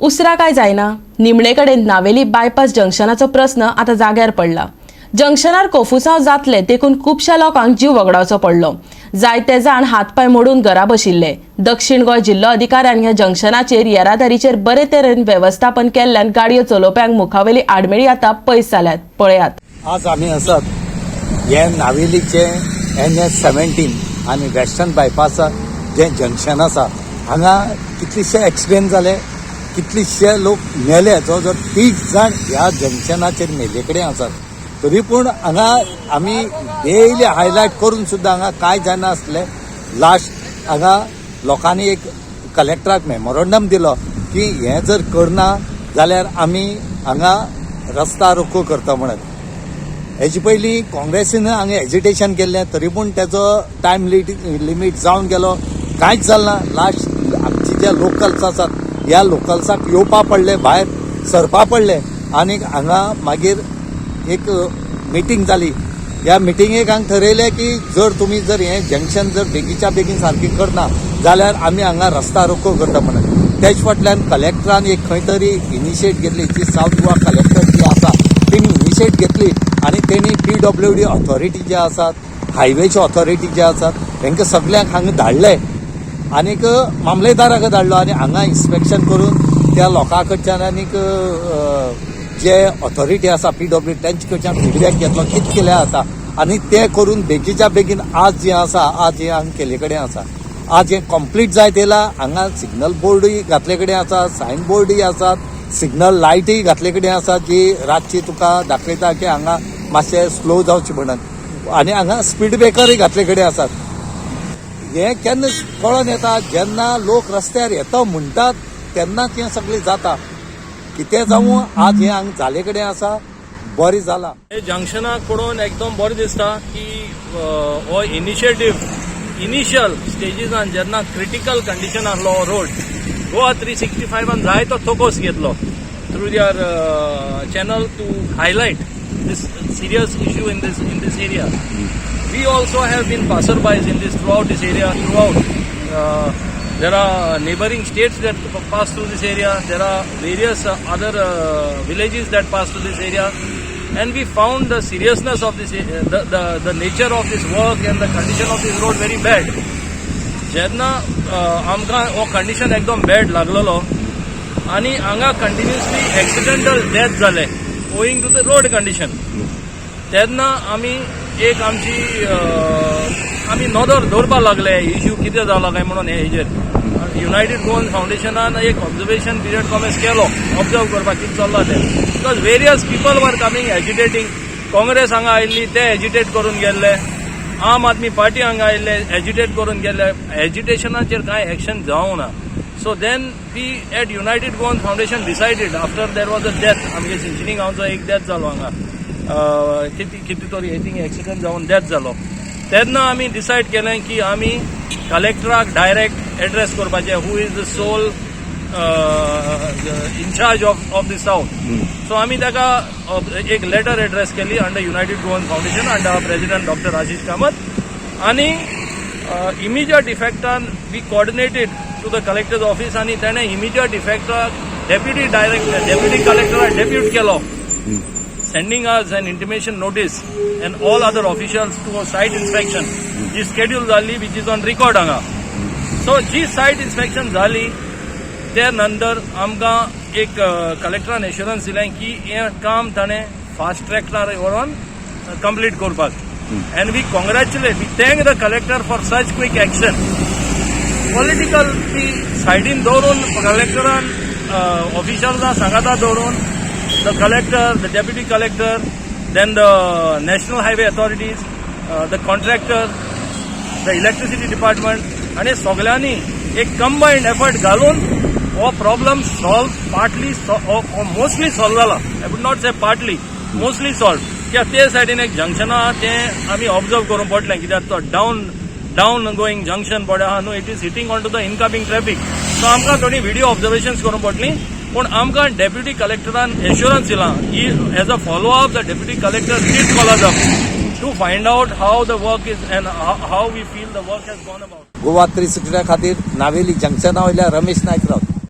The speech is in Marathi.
उसरा काय जायना. निमणे कडेन नावेली बायपास जंक्शनाचो प्रश्न आता जाग्यार पडला. जंक्शनार कोफुसांव जातले देखून खुबशा लोकांक जीव वगडावचो पडलो. जायते जाण हातपाय मोडून घरा बशिल्ले. दक्षिण गोंय जिल्लो अधिकाऱ्यान ह्या जंक्शनाचेर येरादारीचेर बरे तरेन वेवस्थापन केल्ल्यान गाडयो चलोवप्यांक मुखावेली आडमेळी आता पयस जाल्यात. पळयात. आज आम्ही असत हे नावेलीचे NH17 आणि वेस्टर्न बायपासा जे जंक्शन आसा हांगा कितलेशे एक्सिडेंट जाले, कितलेशे लोक मेले. जवळ 30 जाण ह्या जंक्शनाचेर मेले कडेन आसात. तरी पूण हांगा आमी डेली हायलायट करून सुद्दां हांगा कांय जायना आसले. लास्ट हांगा लोकांनी एक कलेक्टराक मेमोरंडम दिलो की हे जर करना जाल्यार आमी हांगा रस्ता रोको करता म्हणत. हेचे पयलीं काँग्रेसीन हांगा एजिटेशन केल्लें, तरी पूण तेचो टायम लिमीट जावन गेलो, कांयच जालें ना. लास्ट आमचे जे लोकल्स आसात ह्या लोकल्साक येवपा पडले, भायर सरपा पडले. आनी हांगा मागीर एक मिटींग जाली. ह्या मिटिंगेक हांगा ठरयलें की जर हे जंक्शन जर बेगीच्या बेगीन सारकी करना जाल्यार आमी हांगा रस्ता रोको करता म्हणत. तेच फाटल्यान कलेक्टरान एक खंय तरी इनिशिएट घेतली, जी साऊथ गोवा कलेक्टर जी आसा तेणी इनिशिएट घेतली आनी तेणी PWD ऑथॉरिटी जे आसात, हायवेचे ऑथॉरिटी जे आसात तांकां सगळ्यांक हांगा धाडले आनीक मामलेदाराक धाडलो आनी हांगा इन्स्पेक्शन करून त्या लोकां कडच्यान आनीक जे ऑथॉरिटी आसा PWD तेंचे कडच्यान फिडबॅक घेतलो कितें केलें आसा आनी ते करून बेगीच्या बेगीन आज जे आसा आज हे हांगा केले कडेन आसा. आज हे कंप्लीट जायत येयला. हांगा सिग्नल बोर्डूय घातले कडेन आसा, सायन बोर्डूय आसात, सिग्नल लायटूय घातले कडेन आसा जी रातची तुका दाखयता की हांगा मातशें स्लो जावचें म्हणून. आनी हांगा स्पीड ब्रेकरूय घातले कडेन आसात. हे केन्ना कळोन येता जेन्ना लोक रस्त्यार येता म्हणटात तेन्नाच हें सगळें जाता. कितें जावं आज हे हांगा जाले कडेन आसा, बरें जाला. हे जंक्शनाक पळोवन एकदम बरें दिसता की हो इनिशियल स्टेजीसान जेन्ना क्रिटिकल कंडिशन आसलो हो रोड, गोवा 365 जाय तो फोकस घेतलो through their channel to highlight this serious issue in this area. We also have been passerbys in this throughout this area. There are neighboring states that pass through this area. There are various other villages that pass through this area, and we found the seriousness of this, the nature of this work and the condition of this road very bad. जेन्ना आमकां हो कंडिशन एकदम बॅड लागलेलो आनी हांगा कंटिन्युअसली एक्सिडेंटल डेथ जाले owing to the road condition. तेन्ना आमी एक आमी नदर दवरपा लागले इश्यू कितें जाला काय म्हणून हेजेर. युनायटेड गोवन फाउंडेशनान एक ऑब्जर्वेशन पिरियड कॉमेस केलो ऑब्जर्व करपाक कितें चल्लां तें. Because various people were coming agitating. Congress हांगा आयिल्ली ते एजिटेट करून गेल्ले, आम आदमी पार्टी हांगा आयिल्ले एजिटेट करून गेल्ले. एजिटेशनाचेर कांय एक्शन जावंक ना. So then we at United Goan Foundation decided after there was a death, आमगे सिंचनी गांवचो एक डेथ जालो हांगा कितें तरी आय थिंक एक्सिडेंट जावन डेथ जालो. तेन्ना आमी डिसायड केलें की आमी कलेक्टराक डायरेक्ट एड्रेस करपाचें, who is the sole incharge of the south. So आमी ताका एक लेटर एड्रेस केली under United Goan Foundation under president doctor Ashish Kamat. आनी इमिजिएट इफेक्टान we coordinated to the collector's office आणि त्याने immediate effect deputy collector depute केलो, sending us an intimation notice and all other officials to a site inspection G schedule झाली which is on record हांगा. So जी site inspection झाली त्या नंतर आमकां एक कलेक्टरान एश्युरन्स दिलें की हे काम ताणें फास्ट ट्रॅकणार व्हरून कंप्लीट करपाक. and we thank the collector for such quick action. Political ती सायडीन दवरून कलेक्टरान ऑफिशल्सां सांगाता दवरून the collector, the deputy collector, then the national highway authorities, the contractor, the electricity department आनी सगळ्यांनी एक कंबायंड एफर्ट घालून हो problem solve partly mostly solve जाला. I would not say partly, mostly solve. कित्याक ते सायडीन एक जंक्शन आहा तें आमी ऑब्जर्व करूंक पडलें कित्याक तो डाउन गोईंग जंक्शन पडे आहा न्हू, it is hitting on to the incoming traffic. So आमकां थोडी व्हिडिओ ऑब्जर्वेशन्स करूंक पडली. पूण आमकां डेप्युटी कलेक्टरान एश्युरन्स दिला की as a follow up the deputy collector did call us up to find out how the work is and how we feel the work has gone about. Goa 360 खातीर नावेली जंक्शना वयल्या रमेश नायक रावत.